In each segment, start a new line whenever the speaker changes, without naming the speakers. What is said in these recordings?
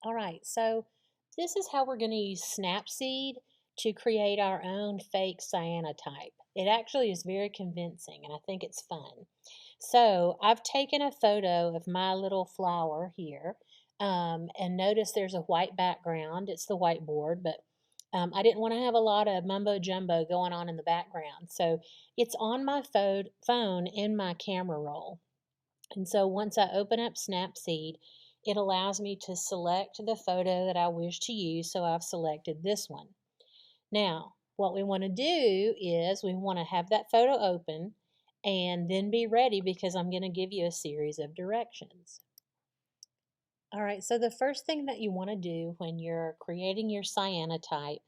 All right, so this is how we're going to use Snapseed to create our own fake cyanotype. It actually is very convincing and I think it's fun. So I've taken a photo of my little flower here and notice there's a white background. It's the whiteboard, but I didn't want to have a lot of mumbo jumbo going on in the background. So it's on my phone in my camera roll. And so once I open up Snapseed, it allows me to select the photo that I wish to use. So I've selected this one. Now, what we want to do is we want to have that photo open and then be ready because I'm going to give you a series of directions. All right, so the first thing that you want to do when you're creating your cyanotype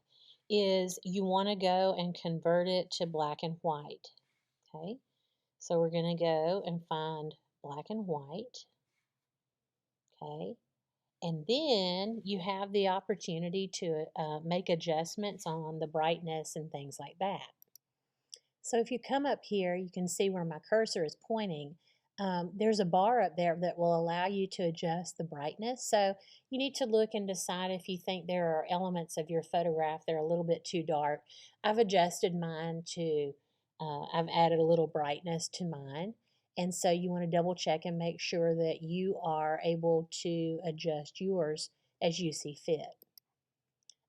is you want to go and convert it to black and white. Okay, so we're going to go and find black and white. Okay, and then you have the opportunity to make adjustments on the brightness and things like that. So if you come up here, you can see where my cursor is pointing. There's a bar up there that will allow you to adjust the brightness. So you need to look and decide if you think there are elements of your photograph that are a little bit too dark. I've adjusted mine to, I've added a little brightness to mine. And so you want to double check and make sure that you are able to adjust yours as you see fit.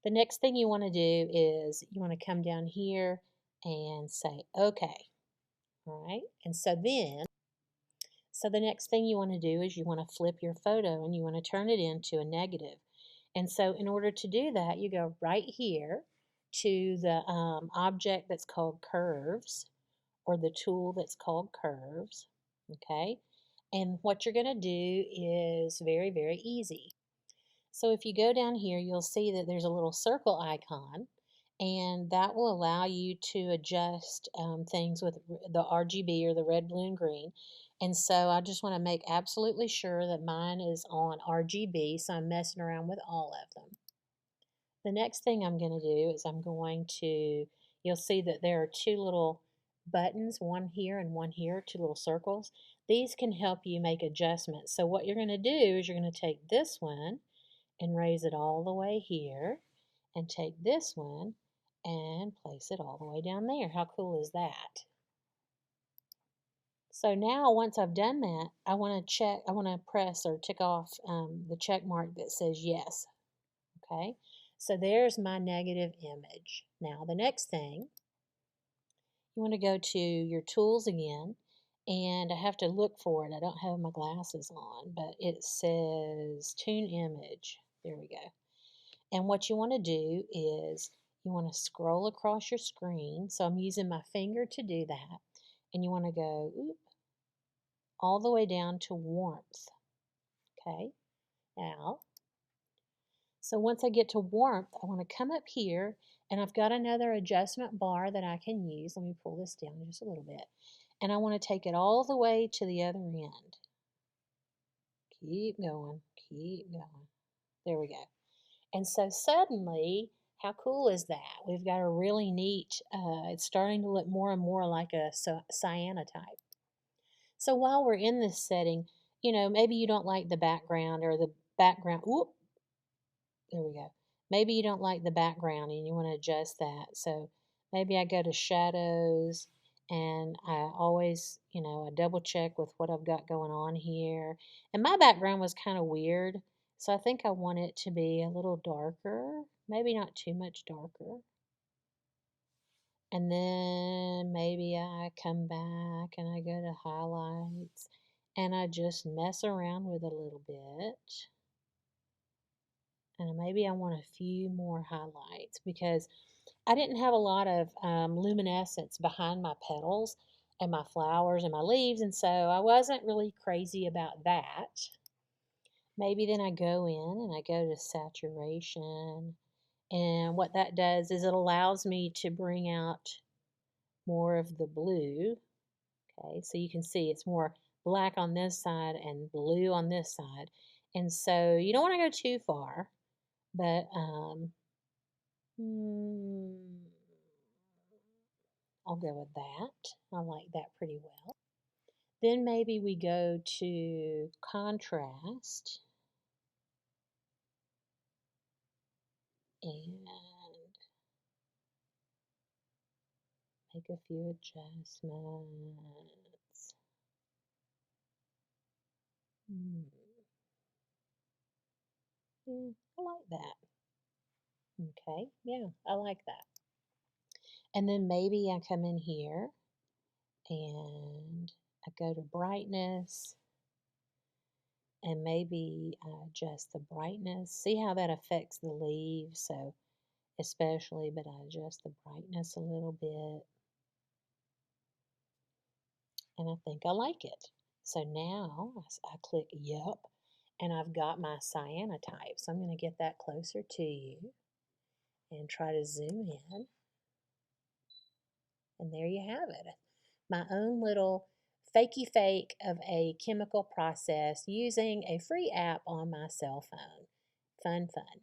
The next thing you want to do is you want to come down here and say, okay. All right. And so the next thing you want to do is you want to flip your photo and you want to turn it into a negative. And so in order to do that, you go right here to the object that's called curves or the tool that's called curves. Okay. And what you're going to do is very, very easy. So if you go down here, you'll see that there's a little circle icon, and that will allow you to adjust things with the RGB or the red, blue, and green. And so I just want to make absolutely sure that mine is on RGB, so I'm messing around with all of them. The next thing I'm going to do is you'll see that there are two little buttons, one here and one here, two little circles. These can help you make adjustments. So what you're going to do is you're going to take this one and raise it all the way here and take this one and place it all the way down there. How cool is that? So now once I've done that, I want to press or tick off the check mark that says yes. Okay, so there's my negative image. Now the next thing, you want to go to your tools again, and I have to look for it. I don't have my glasses on, but it says tune image. There we go. And what you want to do is you want to scroll across your screen. So I'm using my finger to do that. And you want to go all the way down to warmth. Okay, now, so once I get to warmth, I want to come up here and I've got another adjustment bar that I can use. Let me pull this down just a little bit. And I want to take it all the way to the other end. Keep going, keep going. There we go. And so suddenly, how cool is that? We've got a really neat, it's starting to look more and more like a cyanotype. So while we're in this setting, maybe you don't like the background or the background, whoop, there we go. Maybe you don't like the background and you want to adjust that. So maybe I go to shadows and I always, I double check with what I've got going on here. And my background was kind of weird. So I think I want it to be a little darker, maybe not too much darker. And then maybe I come back and I go to highlights and I just mess around with it a little bit. And maybe I want a few more highlights because I didn't have a lot of luminescence behind my petals and my flowers and my leaves, and so I wasn't really crazy about that. Maybe then I go in and I go to saturation, and what that does is it allows me to bring out more of the blue. Okay, so you can see it's more black on this side and blue on this side, and so you don't want to go too far. But I'll go with that. I like that pretty well. Then maybe we go to contrast. and make a few adjustments. Yeah, I like that. Okay, yeah, I like that. And then maybe I come in here and I go to brightness and maybe I adjust the brightness. See how that affects the leaves, so especially, but I adjust the brightness a little bit. And I think I like it. So now I click Yep, and I've got my cyanotype. So I'm going to get that closer to you and try to zoom in. And there you have it. My own little fakey fake of a chemical process using a free app on my cell phone. Fun, fun.